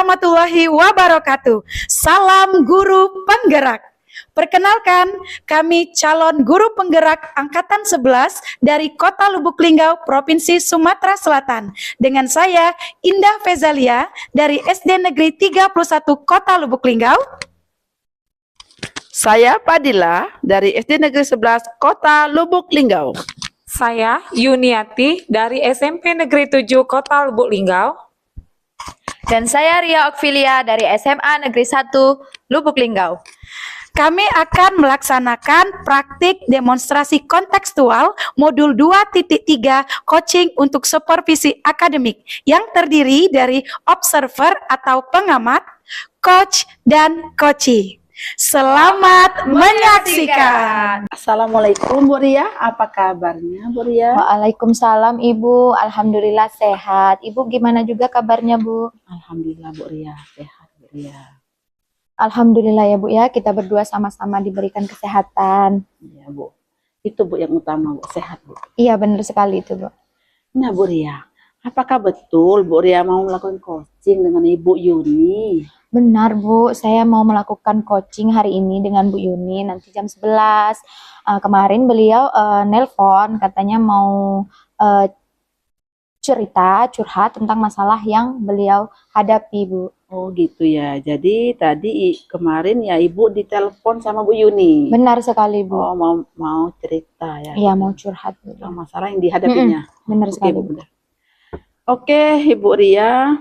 warahmatullahi wabarakatuh. Salam guru penggerak. Perkenalkan, kami calon guru penggerak Angkatan 11 dari Kota Lubuk Linggau, Provinsi Sumatera Selatan. Dengan saya, Indah Fezalia dari SD Negeri 31 Kota Lubuk Linggau. Saya Padilla dari SD Negeri 11 Kota Lubuk Linggau. Saya Yuniati dari SMP Negeri 7 Kota Lubuk Linggau. Dan saya Ria Okvilia dari SMA Negeri 1 Lubuk Linggau. Kami akan melaksanakan praktik demonstrasi kontekstual modul 2.3 coaching untuk supervisi akademik yang terdiri dari observer atau pengamat, coach, dan coachee. Selamat menyaksikan. Assalamualaikum Bu Ria, apa kabarnya Bu Ria? Waalaikumsalam Ibu, Alhamdulillah sehat. Ibu gimana juga kabarnya Bu? Alhamdulillah Bu Ria, sehat Bu Ria. Alhamdulillah ya Bu ya, kita berdua sama-sama diberikan kesehatan. Iya Bu, itu Bu yang utama Bu, sehat Bu. Iya benar sekali itu Bu. Nah Bu Ria, apakah betul Bu Ria mau melakukan coaching dengan Ibu Yuni? Benar Bu, saya mau melakukan coaching hari ini dengan Bu Yuni nanti jam 11. Kemarin beliau nelpon katanya mau curhat tentang masalah yang beliau hadapi Bu. Oh gitu ya, jadi tadi kemarin ya Ibu ditelepon sama Bu Yuni. Benar sekali Bu. Oh mau cerita ya? Iya mau curhat Bu. Tentang masalah yang dihadapinya. Benar sekali Bu. Bu. Oke Ibu Ria.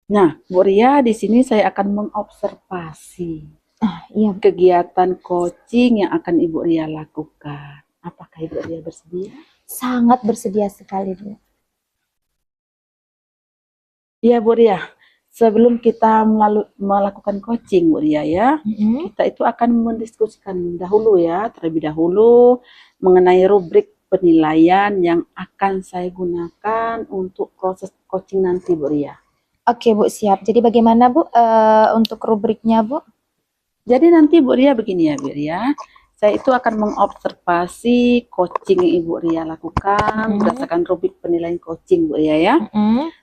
Nah Bu Ria, di sini saya akan mengobservasi Iya. kegiatan coaching yang akan Ibu Ria lakukan. Apakah Ibu Ria bersedia? Sangat bersedia sekali Bu. Iya Bu Ria, sebelum kita melakukan coaching Bu Ria ya, kita itu akan mendiskusikan dahulu ya, terlebih dahulu mengenai rubrik penilaian yang akan saya gunakan untuk proses coaching nanti Bu Ria. Oke Bu, siap. Jadi bagaimana Bu untuk rubriknya Bu? Jadi nanti Bu Ria begini ya Bu Ria, saya itu akan mengobservasi coaching yang Ibu Ria lakukan berdasarkan rubrik penilaian coaching Bu Ria ya.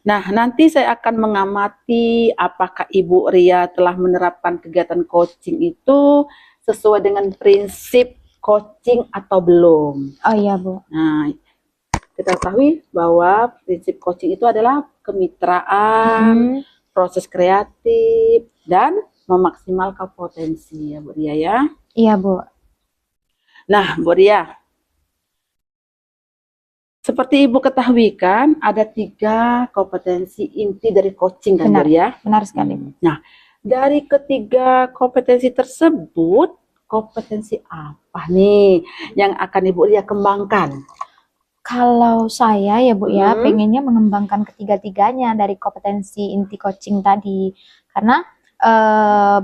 Nah nanti saya akan mengamati apakah Ibu Ria telah menerapkan kegiatan coaching itu sesuai dengan prinsip coaching atau belum. Oh iya Bu. Nah kita ketahui bahwa prinsip coaching itu adalah kemitraan, proses kreatif, dan memaksimalkan potensi ya Bu Ria ya. Iya Bu. Nah Bu Ria, seperti Ibu ketahui kan ada 3 kompetensi inti dari coaching kan Bu Ria? Benar sekali Bu. Nah dari ketiga kompetensi tersebut, kompetensi apa nih yang akan Ibu Ria kembangkan? Kalau saya ya Bu ya, pengennya mengembangkan ketiga-tiganya dari kompetensi inti coaching tadi. Karena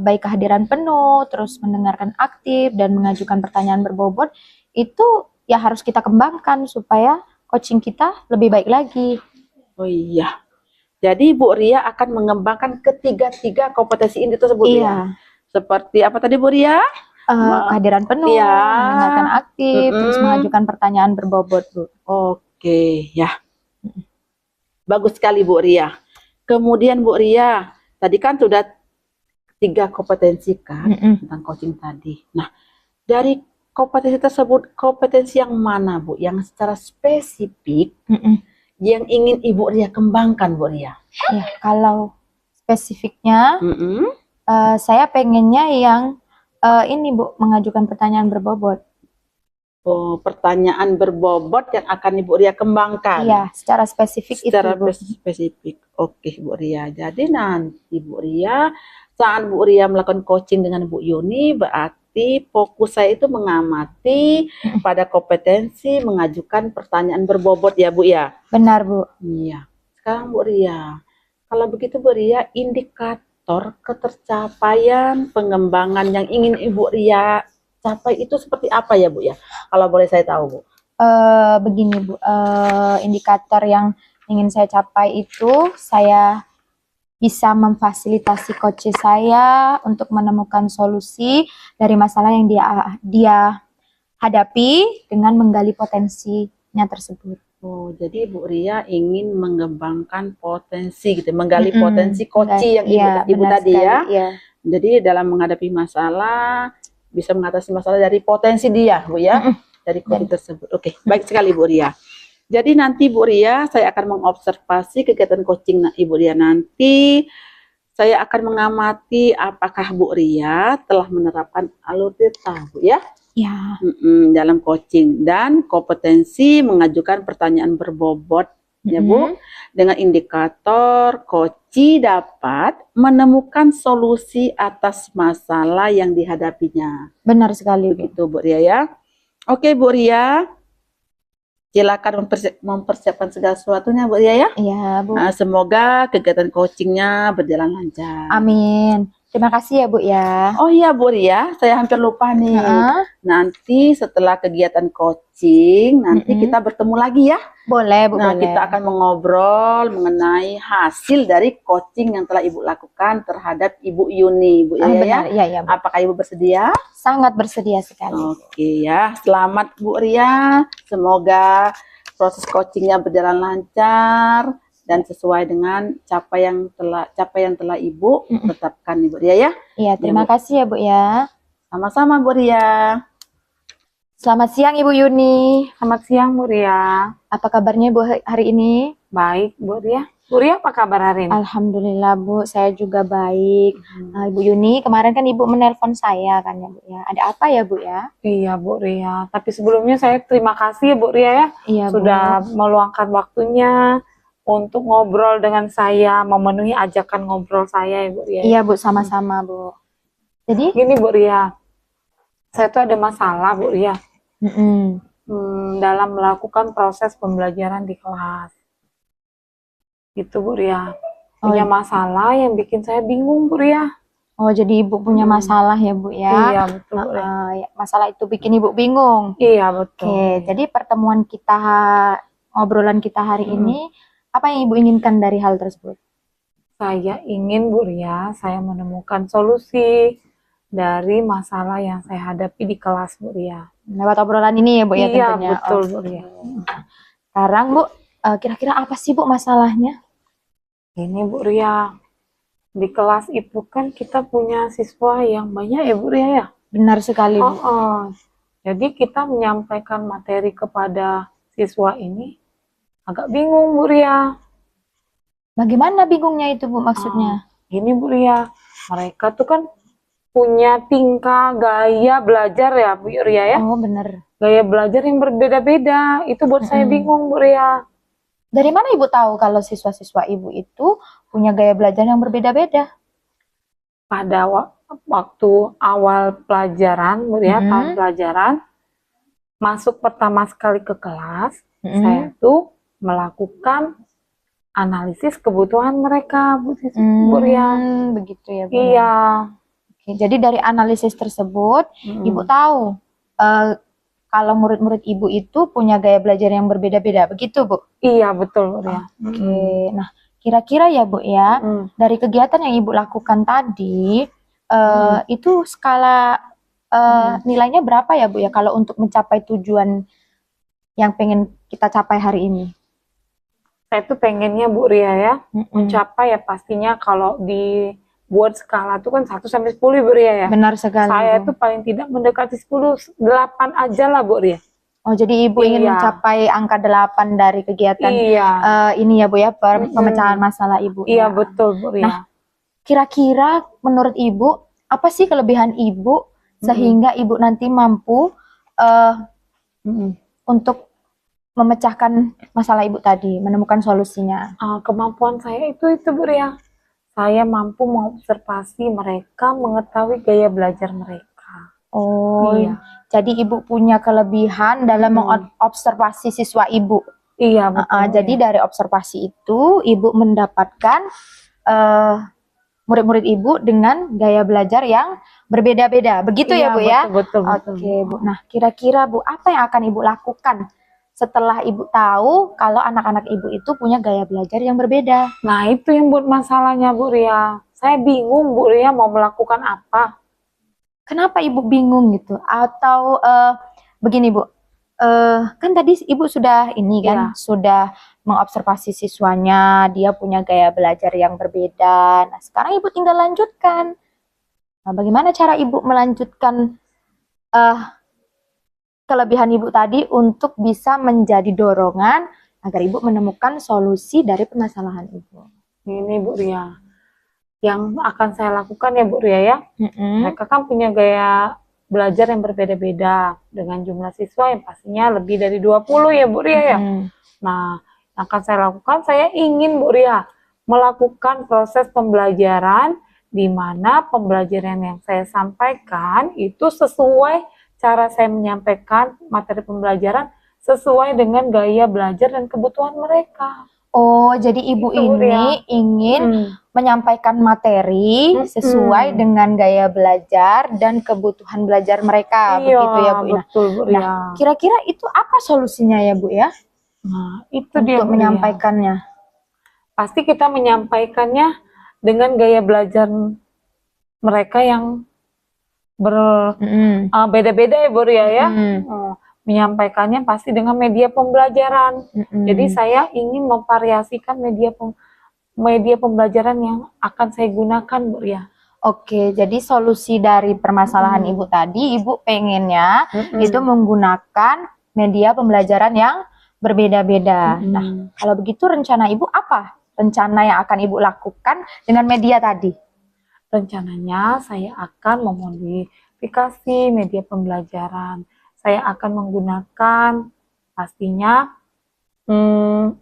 baik kehadiran penuh, terus mendengarkan aktif, dan mengajukan pertanyaan berbobot, itu ya harus kita kembangkan supaya coaching kita lebih baik lagi. Oh iya, jadi Bu Ria akan mengembangkan ketiga-tiga kompetensi inti tersebut ya? Seperti apa tadi Bu Ria? Kehadiran penuh, mendengarkan aktif, terus mengajukan pertanyaan berbobot Bu. Oke ya, bagus sekali Bu Ria. Kemudian Bu Ria, tadi kan sudah 3 kompetensi kan tentang coaching tadi. Nah dari kompetensi tersebut, kompetensi yang mana Bu yang secara spesifik yang ingin Ibu Ria kembangkan Bu Ria? Ya, kalau spesifiknya saya pengennya yang ini Bu, mengajukan pertanyaan berbobot. Oh, pertanyaan berbobot yang akan Ibu Ria kembangkan. Iya, secara spesifik secara itu Bu. spesifik. Oke Bu Ria, jadi nanti Bu Ria saat Bu Ria melakukan coaching dengan Bu Yuni, berarti fokus saya itu mengamati pada kompetensi mengajukan pertanyaan berbobot ya Bu ya? Benar Bu. Iya. Sekarang Bu Ria, kalau begitu Bu Ria, indikator ketercapaian pengembangan yang ingin Ibu Ria capai itu seperti apa ya Bu ya? Kalau boleh saya tahu Bu. Begini Bu, indikator yang ingin saya capai itu saya bisa memfasilitasi coach saya untuk menemukan solusi dari masalah yang dia hadapi dengan menggali potensinya tersebut. Oh, jadi Bu Ria ingin mengembangkan potensi gitu, menggali Mm-mm. potensi koci yang Iya, Ibu benar tadi sekali, ya. iya. Jadi dalam menghadapi masalah bisa mengatasi masalah dari potensi dia, Bu ya, Mm-mm. dari koci tersebut. Oke, baik sekali Bu Ria. Jadi nanti Bu Ria saya akan mengobservasi kegiatan coaching Ibu Ria nanti. Saya akan mengamati apakah Bu Ria telah menerapkan alur data, Bu ya. Ya, Dalam coaching dan kompetensi mengajukan pertanyaan berbobot ya Bu, dengan indikator coach dapat menemukan solusi atas masalah yang dihadapinya. benar sekali, Bu. Begitu Bu Ria ya. Oke Bu Ria, silakan mempersiapkan segala sesuatunya Bu Ria ya. Iya, Bu. Nah, semoga kegiatan coachingnya berjalan lancar. Amin. Terima kasih ya, Bu ya. Oh iya Bu Ria, saya hampir lupa nih. Heeh. Nanti setelah kegiatan coaching, nanti kita bertemu lagi ya. Boleh, Bu, Nah, boleh. kita akan mengobrol mengenai hasil dari coaching yang telah Ibu lakukan terhadap Ibu Yuni, Bu ya. benar, iya, iya, Bu. Apakah Ibu bersedia? Sangat bersedia sekali. Oke ya, selamat Bu Ria. Semoga proses coachingnya berjalan lancar dan sesuai dengan capaian yang telah Ibu tetapkan Ibu Ria ya. Iya, terima Bu. kasih ya, Bu ya. Sama-sama Bu Ria. Selamat siang, Ibu Yuni. Selamat siang Bu Ria. Apa kabarnya, Bu, hari ini? Baik Bu Ria. Bu Ria apa kabar hari ini? Alhamdulillah, Bu, saya juga baik. Nah, Ibu Yuni, kemarin kan Ibu menelpon saya kan ya, Bu ya. Ada apa ya, Bu ya? Iya Bu Ria. Tapi sebelumnya saya terima kasih ya Bu Ria ya. Iya, Bu. Sudah meluangkan waktunya untuk ngobrol dengan saya, memenuhi ajakan ngobrol saya ya Bu Ria. Iya, Bu, sama-sama, Bu. Jadi, Gini Bu Ria, saya tuh ada masalah Bu Ria dalam melakukan proses pembelajaran di kelas. Gitu Bu Ria. Punya masalah yang bikin saya bingung Bu Ria. oh, jadi Ibu punya masalah ya, Bu ya? Iya betul Bu Ria. Ya, masalah itu bikin Ibu bingung. Iya betul. Oke, jadi pertemuan kita, ngobrolan kita hari ini, apa yang Ibu inginkan dari hal tersebut? Saya ingin Bu Ria, saya menemukan solusi dari masalah yang saya hadapi di kelas Bu Ria. Lewat obrolan ini ya, Bu ya, Iya tentunya. betul Oke. Bu Ria. Sekarang, Bu, kira-kira apa sih, Bu, masalahnya? Ini Bu Ria, di kelas itu kan kita punya siswa yang banyak ya Bu Ria ya. Benar sekali, Bu. Jadi kita menyampaikan materi kepada siswa ini agak bingung Bu Ria. Bagaimana bingungnya itu, Bu, maksudnya? Gini Bu Ria, mereka tuh kan punya tingkah gaya belajar ya Bu Ria ya. Oh, benar. Gaya belajar yang berbeda-beda. Itu buat saya bingung Bu Ria. Dari mana Ibu tahu kalau siswa-siswa Ibu itu punya gaya belajar yang berbeda-beda? Pada waktu awal pelajaran Bu Ria, tahun pelajaran, masuk pertama sekali ke kelas, saya tuh melakukan analisis kebutuhan mereka Bu Ria. Begitu ya, Bu. Iya. Oke, jadi dari analisis tersebut, Ibu tahu kalau murid-murid Ibu itu punya gaya belajar yang berbeda-beda, begitu, Bu? Iya betul Bu Ria. Oke, nah kira-kira ya, Bu ya, dari kegiatan yang Ibu lakukan tadi, itu skala nilainya berapa ya, Bu ya, kalau untuk mencapai tujuan yang pengen kita capai hari ini? Saya tuh pengennya Bu Ria ya, mencapai ya pastinya kalau dibuat skala tuh kan 1 sampai 10 Bu Ria ya. Benar sekali, Saya Bu. tuh paling tidak mendekati 10, 8 aja lah Bu Ria. Oh, jadi Ibu ingin mencapai angka 8 dari kegiatan ini ya, Bu ya, pemecahan masalah Ibu. Iya ya. betul Bu Ria. Nah, kira-kira menurut Ibu, apa sih kelebihan Ibu sehingga Ibu nanti mampu untuk memecahkan masalah Ibu tadi, menemukan solusinya? Kemampuan saya itu Bu Ria. Saya mampu mengobservasi mereka, mengetahui gaya belajar mereka. Oh, Iya. jadi Ibu punya kelebihan dalam mengobservasi siswa Ibu. Iya betul. Jadi dari observasi itu Ibu mendapatkan murid-murid Ibu dengan gaya belajar yang berbeda-beda. Begitu Iya, ya, Bu ya? Betul. Oke, Bu. Nah, kira-kira Bu, apa yang akan Ibu lakukan setelah Ibu tahu kalau anak-anak Ibu itu punya gaya belajar yang berbeda? Nah itu yang buat masalahnya Bu Ria. Saya bingung Bu Ria mau melakukan apa. Kenapa Ibu bingung gitu? Atau begini, Bu, kan tadi Ibu sudah ini kan, sudah mengobservasi siswanya, dia punya gaya belajar yang berbeda. Nah, sekarang Ibu tinggal lanjutkan. Nah, bagaimana cara Ibu melanjutkan kelebihan Ibu tadi untuk bisa menjadi dorongan agar Ibu menemukan solusi dari permasalahan Ibu? Ini Bu Ria, yang akan saya lakukan ya Bu Ria ya, mereka kan punya gaya belajar yang berbeda-beda dengan jumlah siswa yang pastinya lebih dari 20 ya Bu Ria ya. Nah, yang akan saya lakukan, saya ingin Bu Ria melakukan proses pembelajaran di mana pembelajaran yang saya sampaikan itu sesuai cara saya menyampaikan materi pembelajaran sesuai dengan gaya belajar dan kebutuhan mereka. Oh, jadi Ibu Itu, Bu Ria. ini ingin menyampaikan materi sesuai dengan gaya belajar dan kebutuhan belajar mereka, Iya, begitu ya Bu Ina? betul Bu Ria. Nah, kira-kira itu apa solusinya ya Bu ya? Nah, itu dia Untuk Bu Ria. menyampaikannya. Pasti kita menyampaikannya dengan gaya belajar mereka yang beda-beda ya Bu Ria ya. Menyampaikannya pasti dengan media pembelajaran. Jadi saya ingin memvariasikan media pembelajaran yang akan saya gunakan Bu Ria. Oke, jadi solusi dari permasalahan Ibu tadi, Ibu pengennya itu menggunakan media pembelajaran yang berbeda-beda. Nah, kalau begitu rencana Ibu apa? Rencana yang akan Ibu lakukan dengan media tadi? Rencananya saya akan memodifikasi media pembelajaran. Saya akan menggunakan pastinya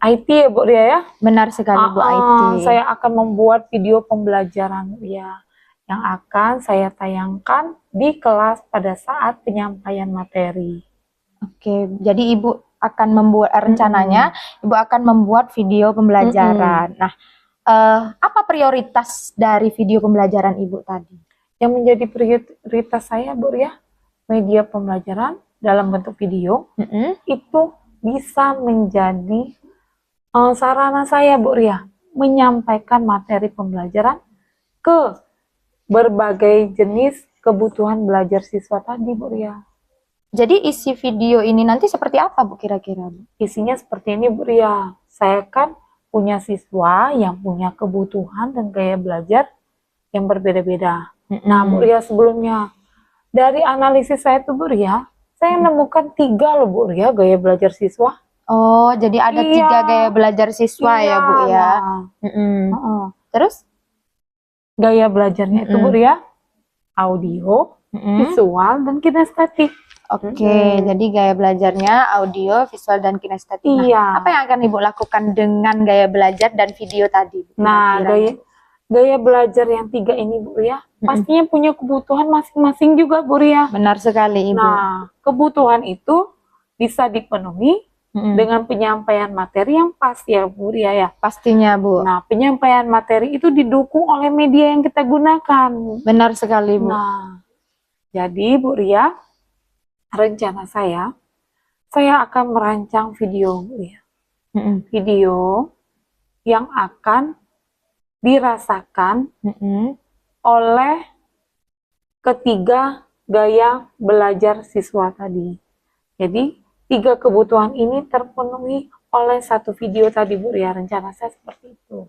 IT ya Bu Ria ya. Benar sekali Bu, IT. Saya akan membuat video pembelajaran ya yang akan saya tayangkan di kelas pada saat penyampaian materi. Oke, jadi Ibu akan membuat rencananya, Ibu akan membuat video pembelajaran. Nah, apa prioritas dari video pembelajaran Ibu tadi? Yang menjadi prioritas saya Bu Ria, media pembelajaran dalam bentuk video itu bisa menjadi sarana saya Bu Ria menyampaikan materi pembelajaran ke berbagai jenis kebutuhan belajar siswa tadi Bu Ria. Jadi isi video ini nanti seperti apa Bu kira-kira? Isinya seperti ini Bu Ria. Saya kan punya siswa yang punya kebutuhan dan gaya belajar yang berbeda-beda. Nah Bu Ria, sebelumnya dari analisis saya tuh Bu Ria, saya nemukan 3 loh Bu Ria gaya belajar siswa. Oh, jadi ada 3 gaya belajar siswa ya Bu ya. Terus? Gaya belajarnya itu Bu Ria, audio, visual, dan kinestetik. Oke, jadi gaya belajarnya audio, visual, dan kinestetik. Nah, apa yang akan Ibu lakukan dengan gaya belajar dan video tadi? Nah, gaya belajar yang 3 ini Bu Ria, pastinya punya kebutuhan masing-masing juga Bu Ria. Benar sekali Ibu. Nah, kebutuhan itu bisa dipenuhi dengan penyampaian materi yang pas ya Bu Ria ya. Pastinya Bu. Nah, penyampaian materi itu didukung oleh media yang kita gunakan. Benar sekali Bu. Nah, jadi Bu Ria, rencana saya akan merancang video Bu Ria. Video yang akan dirasakan oleh ketiga gaya belajar siswa tadi. Jadi 3 kebutuhan ini terpenuhi oleh 1 video tadi Bu Ria. Rencana saya seperti itu.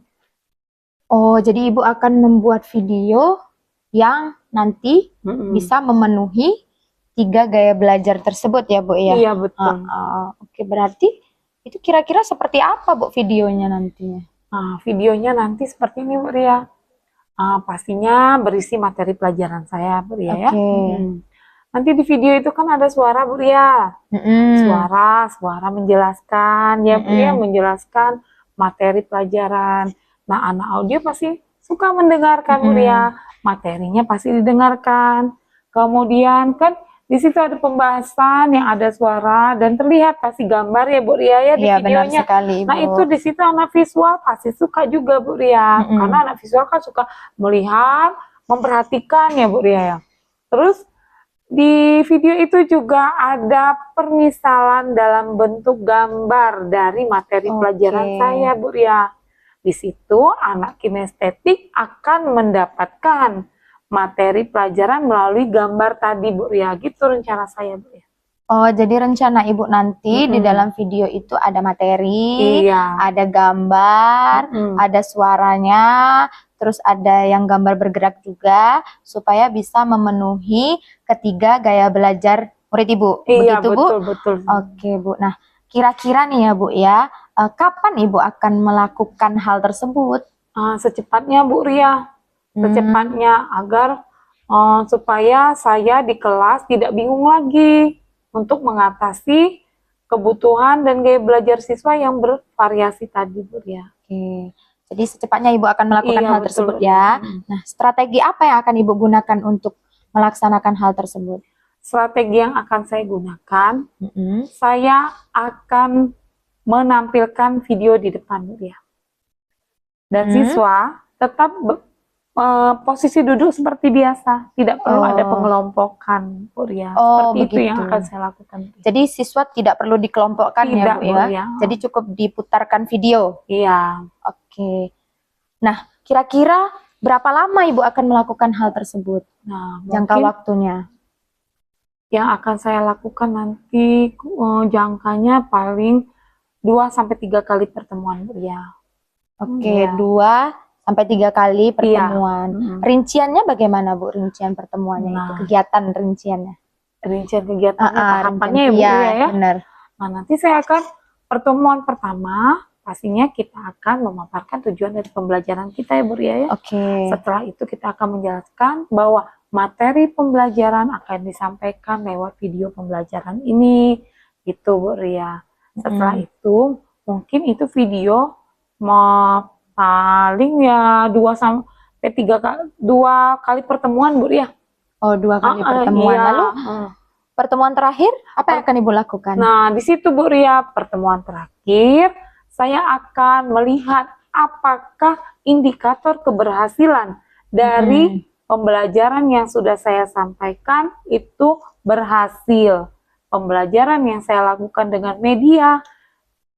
Oh, jadi Ibu akan membuat video yang nanti bisa memenuhi 3 gaya belajar tersebut ya Bu ya? Iya betul. Oke, berarti itu kira-kira seperti apa Bu videonya nantinya? Nah, videonya nanti seperti ini Bu Ria. Pastinya berisi materi pelajaran saya Bu Ria ya. Nanti di video itu kan ada suara Bu Ria. Suara menjelaskan ya Bu Ria, menjelaskan materi pelajaran. Nah, anak audio pasti suka mendengarkan Bu Ria. Materinya pasti didengarkan. Kemudian kan di situ ada pembahasan yang ada suara dan terlihat pasti gambar ya Bu Ria ya di videonya. Benar sekali, Ibu. Nah, itu di situ anak visual pasti suka juga Bu Ria. Karena anak visual kan suka melihat, memperhatikan ya Bu Ria ya. Terus di video itu juga ada permisalan dalam bentuk gambar dari materi pelajaran saya Bu Ria. Di situ anak kinestetik akan mendapatkan materi pelajaran melalui gambar tadi Bu Ria. Gitu rencana saya Bu Ria. Oh, jadi rencana Ibu nanti di Mm-mm. dalam video itu ada materi, Iya. ada gambar, Mm-mm. ada suaranya, terus ada yang gambar bergerak juga, supaya bisa memenuhi ketiga gaya belajar murid Ibu. Iya, Begitu, Bu? betul. Oke, Bu. Nah, kira-kira nih ya, Bu ya, kapan Ibu akan melakukan hal tersebut? Secepatnya Bu Ria, secepatnya agar supaya saya di kelas tidak bingung lagi untuk mengatasi kebutuhan dan gaya belajar siswa yang bervariasi tadi, Bu Ria. Oke. Jadi secepatnya Ibu akan melakukan Iya, hal betul, tersebut Bu. ya. Nah, strategi apa yang akan Ibu gunakan untuk melaksanakan hal tersebut? Strategi yang akan saya gunakan, Mm-mm. saya akan menampilkan video di depan, Bu Ria. Dan siswa tetap posisi duduk seperti biasa, tidak perlu ada pengelompokan, Bu Ria. Oh, Seperti itu yang begitu. akan saya lakukan. Jadi siswa tidak perlu dikelompokkan ya, Tidak, Bu Bu ya. Ria. Jadi cukup diputarkan video. Iya. Oke. Nah, kira-kira berapa lama Ibu akan melakukan hal tersebut? Nah, Jangka mungkin waktunya. yang akan saya lakukan nanti jangkanya paling 2-3 kali pertemuan, Bu Ria. Oke, Iya. 2-3 kali pertemuan. Mm-mm. Rinciannya bagaimana, Bu? Rincian pertemuannya itu, Nah. kegiatan rinciannya. Rincian kegiatannya, tahapannya ya, Bu iya, Ria ya. benar. Nah, nanti saya akan pertemuan pertama, pastinya kita akan memaparkan tujuan dari pembelajaran kita ya, Bu Ria ya. Oke. Setelah itu kita akan menjelaskan bahwa materi pembelajaran akan disampaikan lewat video pembelajaran ini, gitu Bu Ria. Setelah itu, mungkin itu video paling ya 2 kali pertemuan Bu Ria. Oh, 2 kali pertemuan. Iya. Lalu pertemuan terakhir apa yang akan Ibu lakukan? Nah, di situ Bu Ria, pertemuan terakhir saya akan melihat apakah indikator keberhasilan dari pembelajaran yang sudah saya sampaikan itu berhasil. Pembelajaran yang saya lakukan dengan media,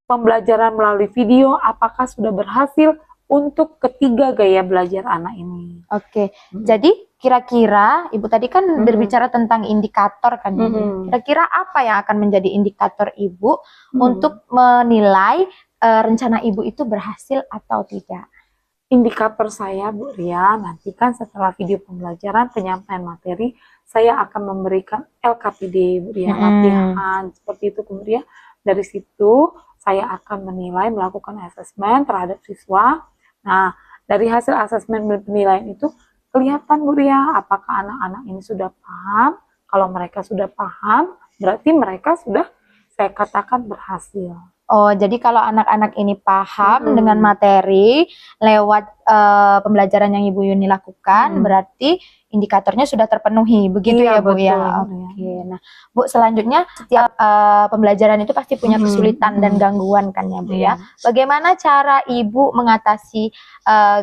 pembelajaran melalui video, apakah sudah berhasil untuk ketiga gaya belajar anak ini. Oke, jadi kira-kira Ibu tadi kan berbicara tentang indikator kan ya. Kira-kira apa yang akan menjadi indikator Ibu untuk menilai rencana Ibu itu berhasil atau tidak? Indikator saya Bu Ria, nanti kan setelah video pembelajaran penyampaian materi, saya akan memberikan LKPD Bu Ria, latihan seperti itu Bu Ria. Dari situ saya akan menilai, melakukan asesmen terhadap siswa. Nah, dari hasil asesmen dan penilaian itu kelihatan Bu Ria, apakah anak-anak ini sudah paham. Kalau mereka sudah paham, berarti mereka sudah saya katakan berhasil. Oh, jadi kalau anak-anak ini paham dengan materi lewat pembelajaran yang Ibu Yuni lakukan, berarti indikatornya sudah terpenuhi, begitu Iya, ya Bu betul, ya? Oke, nah Bu, selanjutnya setiap pembelajaran itu pasti punya kesulitan dan gangguan kan ya Bu ya? Bagaimana cara Ibu mengatasi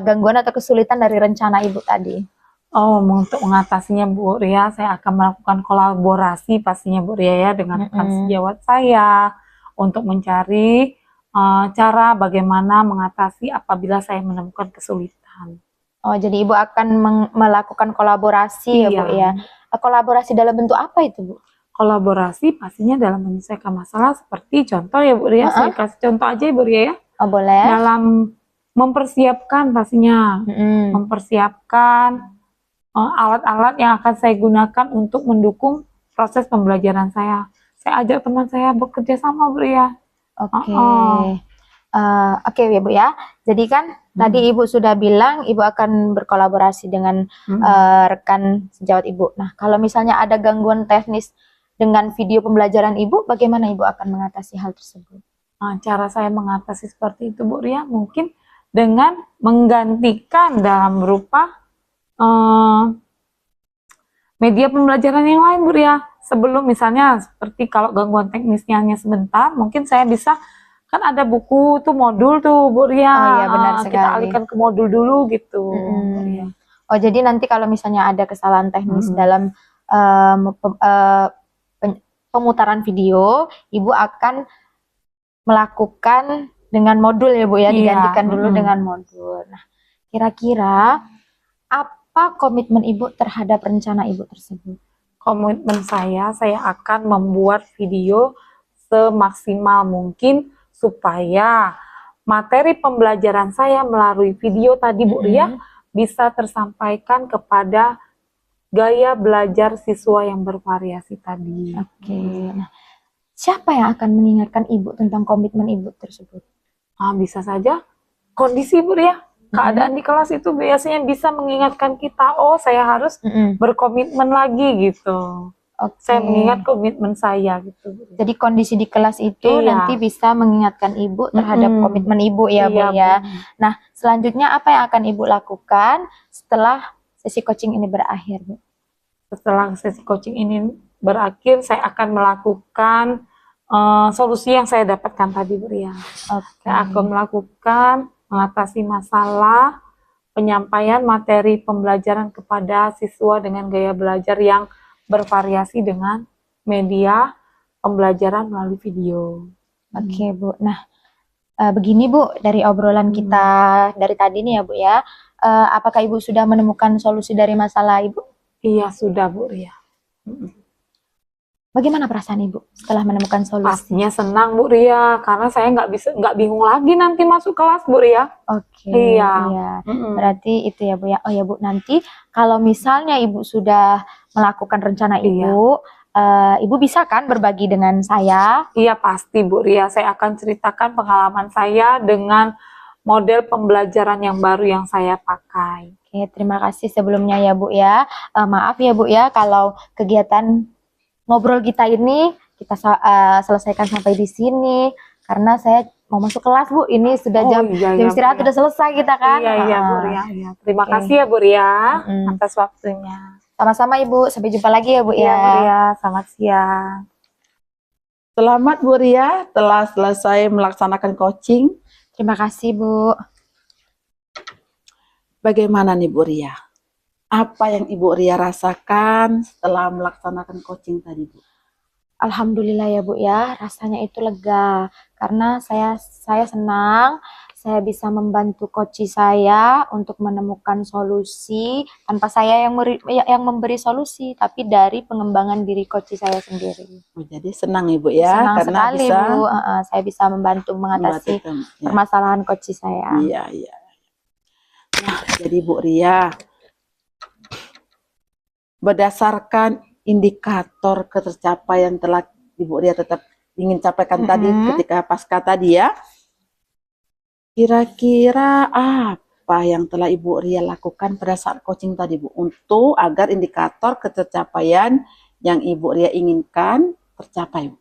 gangguan atau kesulitan dari rencana Ibu tadi? Oh, untuk mengatasinya Bu Ria, saya akan melakukan kolaborasi pastinya Bu Ria ya dengan rekan sejawat saya untuk mencari cara bagaimana mengatasi apabila saya menemukan kesulitan. Oh, jadi Ibu akan melakukan kolaborasi ya Bu ya? Kolaborasi dalam bentuk apa itu Bu? Kolaborasi pastinya dalam menyelesaikan masalah seperti contoh ya Bu Ria, saya kasih contoh aja ya Bu Ria ya. Oh, boleh. Dalam mempersiapkan pastinya, mempersiapkan alat-alat yang akan saya gunakan untuk mendukung proses pembelajaran saya. Saya ajak teman saya bekerja sama Bu Ria. Oke. Oke ya Bu ya. Jadi kan tadi Ibu sudah bilang Ibu akan berkolaborasi dengan rekan sejawat Ibu. Nah, kalau misalnya ada gangguan teknis dengan video pembelajaran Ibu, bagaimana Ibu akan mengatasi hal tersebut? Nah, cara saya mengatasi seperti itu Bu Ria mungkin dengan menggantikan dalam berupa media pembelajaran yang lain Bu Ria. Sebelum misalnya seperti kalau gangguan teknisnya hanya sebentar, mungkin saya bisa, kan ada buku tuh modul tuh Bu Ria. Oh iya, benar sekali. Kita alihkan ke modul dulu gitu Bu Ria. Oh, jadi nanti kalau misalnya ada kesalahan teknis dalam pemutaran video, Ibu akan melakukan dengan modul ya Bu ya, digantikan dulu dengan modul. Nah, kira-kira apa komitmen Ibu terhadap rencana Ibu tersebut? komitmen saya akan membuat video semaksimal mungkin supaya materi pembelajaran saya melalui video tadi Bu Ria bisa tersampaikan kepada gaya belajar siswa yang bervariasi tadi. Oke. Nah, siapa yang akan mengingatkan Ibu tentang komitmen Ibu tersebut? Bisa saja kondisi Bu Ria, keadaan di kelas itu biasanya bisa mengingatkan kita, oh saya harus berkomitmen lagi gitu. Oke. Saya mengingat komitmen saya gitu. Jadi kondisi di kelas itu Iya. nanti bisa mengingatkan Ibu terhadap komitmen Ibu ya Bu Iya, ya. Bu. Nah, selanjutnya apa yang akan Ibu lakukan setelah sesi coaching ini berakhir, Bu? Setelah sesi coaching ini berakhir, saya akan melakukan solusi yang saya dapatkan tadi Bu Ria. Oke. Saya akan melakukan mengatasi masalah, penyampaian materi pembelajaran kepada siswa dengan gaya belajar yang bervariasi dengan media pembelajaran melalui video. Oke, Bu. Nah, begini Bu, dari obrolan kita dari tadi nih ya Bu ya, apakah Ibu sudah menemukan solusi dari masalah Ibu? Iya, sudah Bu Ria. Bagaimana perasaan Ibu setelah menemukan solusi? Pastinya senang Bu Ria, karena saya nggak bingung lagi nanti masuk kelas Bu Ria. Oke, Iya. iya. Berarti itu ya Bu ya. Oh ya Bu, nanti kalau misalnya Ibu sudah melakukan rencana Ibu, Ibu bisa kan berbagi dengan saya? Iya pasti Bu Ria, saya akan ceritakan pengalaman saya dengan model pembelajaran yang baru yang saya pakai. Oke, terima kasih sebelumnya ya Bu ya. Maaf ya Bu ya kalau kegiatan ngobrol kita ini kita selesaikan sampai di sini karena saya mau masuk kelas Bu. Ini sudah jam istirahat sudah selesai kita kan. Iya Bu Ria. Iya. Terima kasih ya Bu Ria atas waktunya. Sama-sama Ibu. Sampai jumpa lagi ya Bu Iya ya. Bu Ria. Selamat siang. Selamat Bu Ria telah selesai melaksanakan coaching. Terima kasih Bu. Bagaimana nih Bu Ria? Apa yang Ibu Ria rasakan setelah melaksanakan coaching tadi Bu? Alhamdulillah ya Bu ya, rasanya itu lega karena saya senang saya bisa membantu coach saya untuk menemukan solusi tanpa saya yang memberi solusi, tapi dari pengembangan diri coach saya sendiri. Oh, jadi senang Ibu ya, Senang karena sekali bisa Bu, saya bisa membantu mengatasi permasalahan coach saya. Iya. Nah, jadi Bu Ria, berdasarkan indikator ketercapaian telah Ibu Ria tetap ingin capaikan tadi ketika pasca tadi ya, kira-kira apa yang telah Ibu Ria lakukan pada saat coaching tadi Bu, untuk agar indikator ketercapaian yang Ibu Ria inginkan tercapai Bu?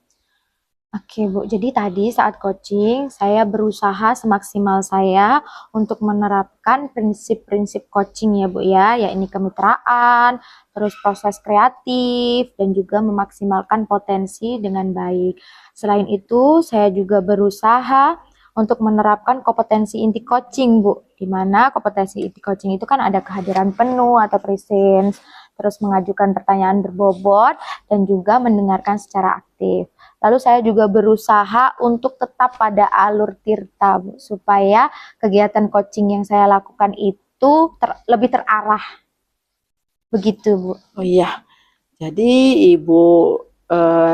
Oke Bu, jadi tadi saat coaching saya berusaha semaksimal saya untuk menerapkan prinsip-prinsip coaching ya Bu ya, yakni kemitraan, terus proses kreatif, dan juga memaksimalkan potensi dengan baik. Selain itu, saya juga berusaha untuk menerapkan kompetensi inti coaching Bu, di mana kompetensi inti coaching itu kan ada kehadiran penuh atau presence, terus mengajukan pertanyaan berbobot, dan juga mendengarkan secara aktif. Lalu saya juga berusaha untuk tetap pada alur tirta Bu, supaya kegiatan coaching yang saya lakukan itu lebih terarah. Begitu Bu. Oh iya, jadi Ibu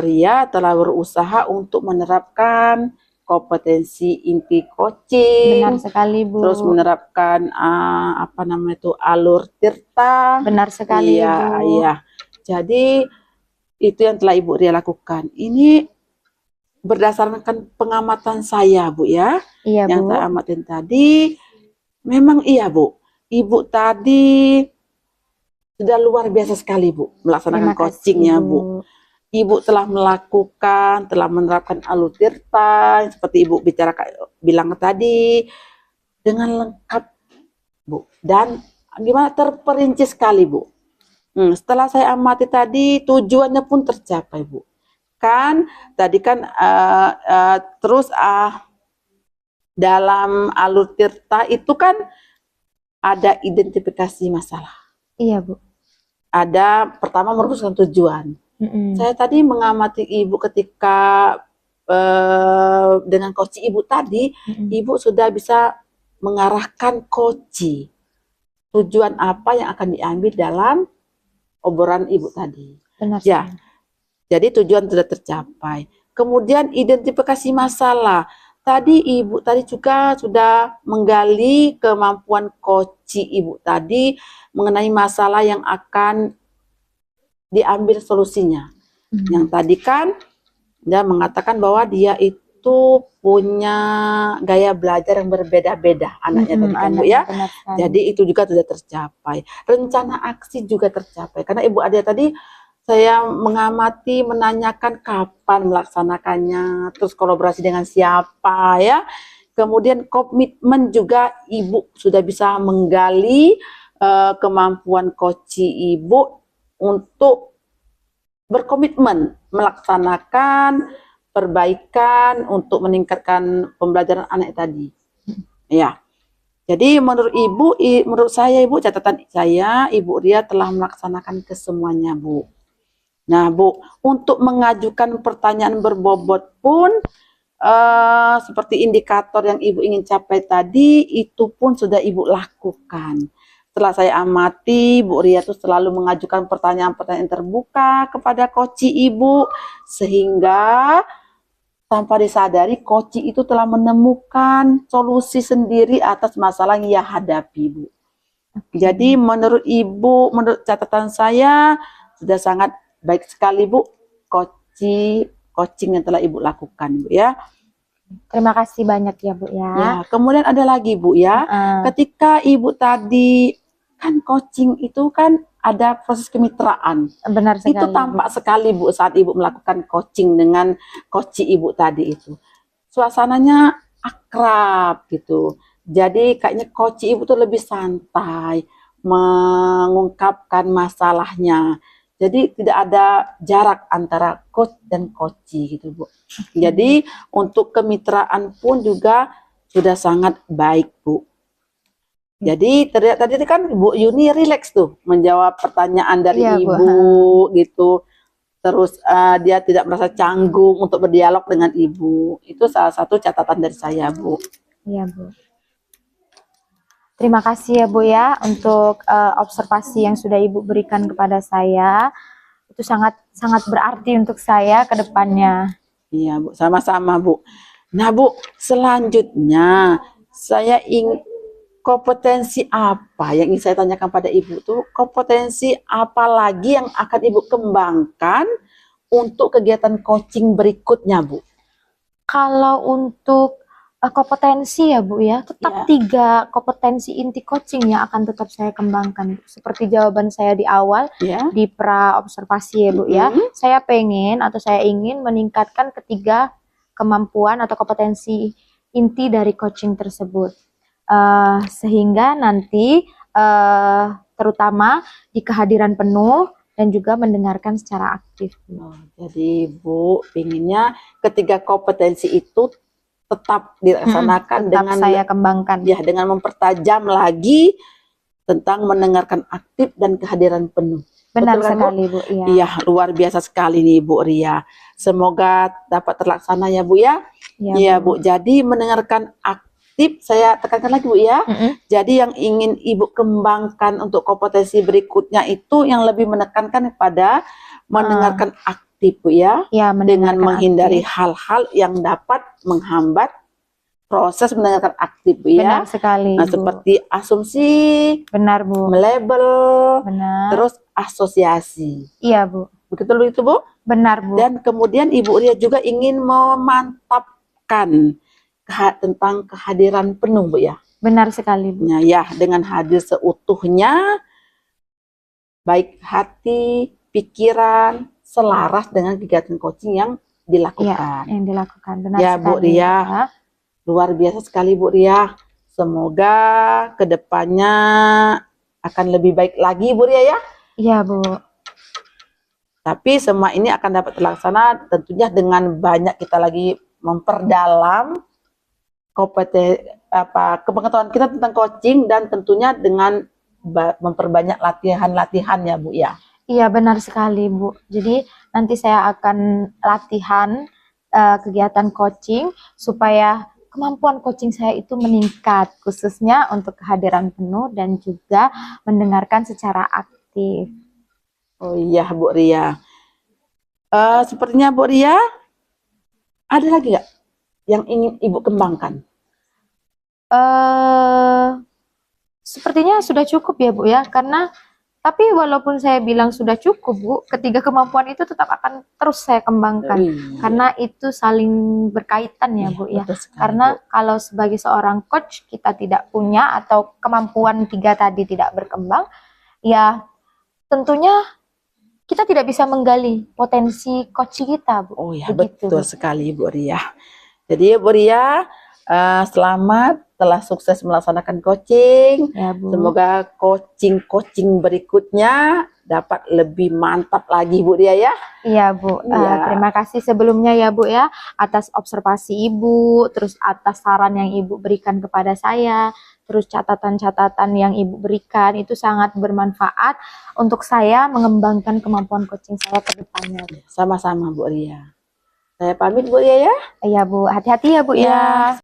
Ria telah berusaha untuk menerapkan kompetensi inti coaching. Benar sekali Bu. Terus menerapkan alur tirta. Benar sekali Bu. Iya. Jadi itu yang telah Ibu Ria lakukan. Ini berdasarkan pengamatan saya Bu ya. Iya yang Bu. saya amatin tadi, memang iya Bu. Ibu tadi sudah luar biasa sekali Bu melaksanakan coachingnya Bu. Ibu telah menerapkan alur tirta seperti Ibu bilang tadi dengan lengkap Bu, dan gimana terperinci sekali Bu. Setelah saya amati tadi, tujuannya pun tercapai Bu. Kan tadi kan dalam alur tirta itu kan ada identifikasi masalah. Iya Bu. Ada pertama merumuskan tujuan. Saya tadi mengamati Ibu ketika dengan coach Ibu tadi, Ibu sudah bisa mengarahkan coach tujuan apa yang akan diambil dalam obrolan Ibu tadi. Benar Ya, sekali. jadi tujuan sudah tercapai. Kemudian identifikasi masalah. Tadi Ibu tadi juga sudah menggali kemampuan koci Ibu tadi mengenai masalah yang akan diambil solusinya. Yang tadi kan dia mengatakan bahwa dia itu punya gaya belajar yang berbeda-beda anaknya tadi kan Bu ya. Benar sekali. Jadi itu juga sudah tercapai. Rencana aksi juga tercapai karena Ibu Adia tadi saya mengamati, menanyakan kapan melaksanakannya, terus kolaborasi dengan siapa ya. Kemudian komitmen juga Ibu sudah bisa menggali kemampuan koci Ibu untuk berkomitmen melaksanakan perbaikan untuk meningkatkan pembelajaran anak tadi. Ya. Jadi menurut saya Ibu, catatan saya, Ibu Ria telah melaksanakan kesemuanya, Bu. Nah, Bu, untuk mengajukan pertanyaan berbobot pun seperti indikator yang Ibu ingin capai tadi, itu pun sudah Ibu lakukan. Setelah saya amati, Bu Ria itu selalu mengajukan pertanyaan-pertanyaan terbuka kepada koci Ibu, sehingga tanpa disadari koci itu telah menemukan solusi sendiri atas masalah yang ia hadapi, Bu. Jadi menurut Ibu, menurut catatan saya, sudah sangat baik sekali, Bu, coaching yang telah Ibu lakukan, Bu ya. Terima kasih banyak ya Bu ya. Ya, kemudian ada lagi, Bu ya. Ketika Ibu tadi kan coaching itu kan ada proses kemitraan. Benar sekali. Itu tampak sekali Bu saat Ibu melakukan coaching dengan coach Ibu tadi itu. Suasananya akrab gitu. Jadi kayaknya coach Ibu tuh lebih santai mengungkapkan masalahnya. Jadi tidak ada jarak antara coach dan coachee gitu Bu. Jadi untuk kemitraan pun juga sudah sangat baik Bu. Jadi tadi kan Bu Yuni rileks tuh menjawab pertanyaan dari Ibu gitu. Terus dia tidak merasa canggung untuk berdialog dengan Ibu. Itu salah satu catatan dari saya Bu. Iya Bu. Terima kasih ya Bu ya untuk observasi yang sudah Ibu berikan kepada saya. Itu sangat berarti untuk saya ke depannya. Iya Bu, sama-sama Bu. Nah Bu, selanjutnya saya ingin kompetensi apa yang ingin saya tanyakan pada Ibu tuh, kompetensi apa lagi yang akan Ibu kembangkan untuk kegiatan coaching berikutnya Bu? Kalau untuk kompetensi ya Bu ya, tetap 3 kompetensi inti coaching yang akan tetap saya kembangkan. Seperti jawaban saya di awal di pra observasi ya Bu ya, saya pengen atau saya ingin meningkatkan ketiga kemampuan atau kompetensi inti dari coaching tersebut. Sehingga nanti terutama di kehadiran penuh dan juga mendengarkan secara aktif. Jadi Bu, pinginnya ketiga kompetensi itu tetap dilaksanakan tetap dengan saya kembangkan. Ya, dengan mempertajam lagi tentang mendengarkan aktif dan kehadiran penuh. Benar betul, sekali Bu? Bu. Iya. Iya, luar biasa sekali nih Bu Ria. Semoga dapat terlaksana ya Bu ya. Iya Bu. Jadi mendengarkan aktif, saya tekankan lagi Bu ya. Jadi yang ingin Ibu kembangkan untuk kompetensi berikutnya itu yang lebih menekankan pada mendengarkan aktif Bu ya. Ya, dengan menghindari hal-hal yang dapat menghambat proses mendengarkan aktif Bu ya. Benar sekali Nah, Bu. seperti asumsi, benar Bu. melabel, Benar. terus asosiasi. Iya Bu. Begitu Bu? Benar Bu. Dan kemudian Ibu Ria juga ingin memantapkan tentang kehadiran penuh Bu ya. Benar sekali Bu. Nah, ya, dengan hadir seutuhnya, baik hati, pikiran, selaras dengan kegiatan coaching yang dilakukan. Yang dilakukan. Benar ya sekali. Bu Ria, luar biasa sekali Bu Ria. Semoga kedepannya akan lebih baik lagi Bu Ria ya. Iya Bu. Tapi semua ini akan dapat terlaksana tentunya dengan banyak kita lagi memperdalam kepengetahuan kita tentang coaching dan tentunya dengan memperbanyak latihan-latihan ya Bu ya. Iya benar sekali Bu. Jadi nanti saya akan latihan kegiatan coaching supaya kemampuan coaching saya itu meningkat, khususnya untuk kehadiran penuh dan juga mendengarkan secara aktif. Oh iya Bu Ria. Sepertinya Bu Ria ada lagi nggak yang ingin Ibu kembangkan? Sepertinya sudah cukup ya Bu ya, karena tapi walaupun saya bilang sudah cukup Bu, ketiga kemampuan itu tetap akan terus saya kembangkan. Iya. Karena itu saling berkaitan ya Iya, Bu ya. betul sekali, Karena Bu. kalau sebagai seorang coach kita tidak punya atau kemampuan tiga tadi tidak berkembang, ya tentunya kita tidak bisa menggali potensi coach kita Bu. Oh ya, Begitu, betul Bu. sekali Bu Ria. Jadi Bu Ria, selamat telah sukses melaksanakan coaching. Ya Bu. Semoga coaching berikutnya dapat lebih mantap lagi Bu Ria ya. Iya Bu, Iya. terima kasih sebelumnya ya Bu ya atas observasi Ibu, terus atas saran yang Ibu berikan kepada saya, terus catatan-catatan yang Ibu berikan itu sangat bermanfaat untuk saya mengembangkan kemampuan coaching saya ke depannya. Bu. Sama-sama Bu Ria. Saya pamit Bu Ria ya. Iya Bu, hati-hati ya Bu ya.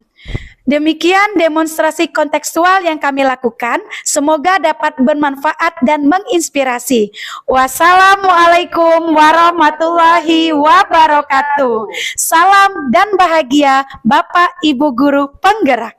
Demikian demonstrasi kontekstual yang kami lakukan. Semoga dapat bermanfaat dan menginspirasi. Wassalamualaikum warahmatullahi wabarakatuh. Salam dan bahagia Bapak Ibu Guru Penggerak.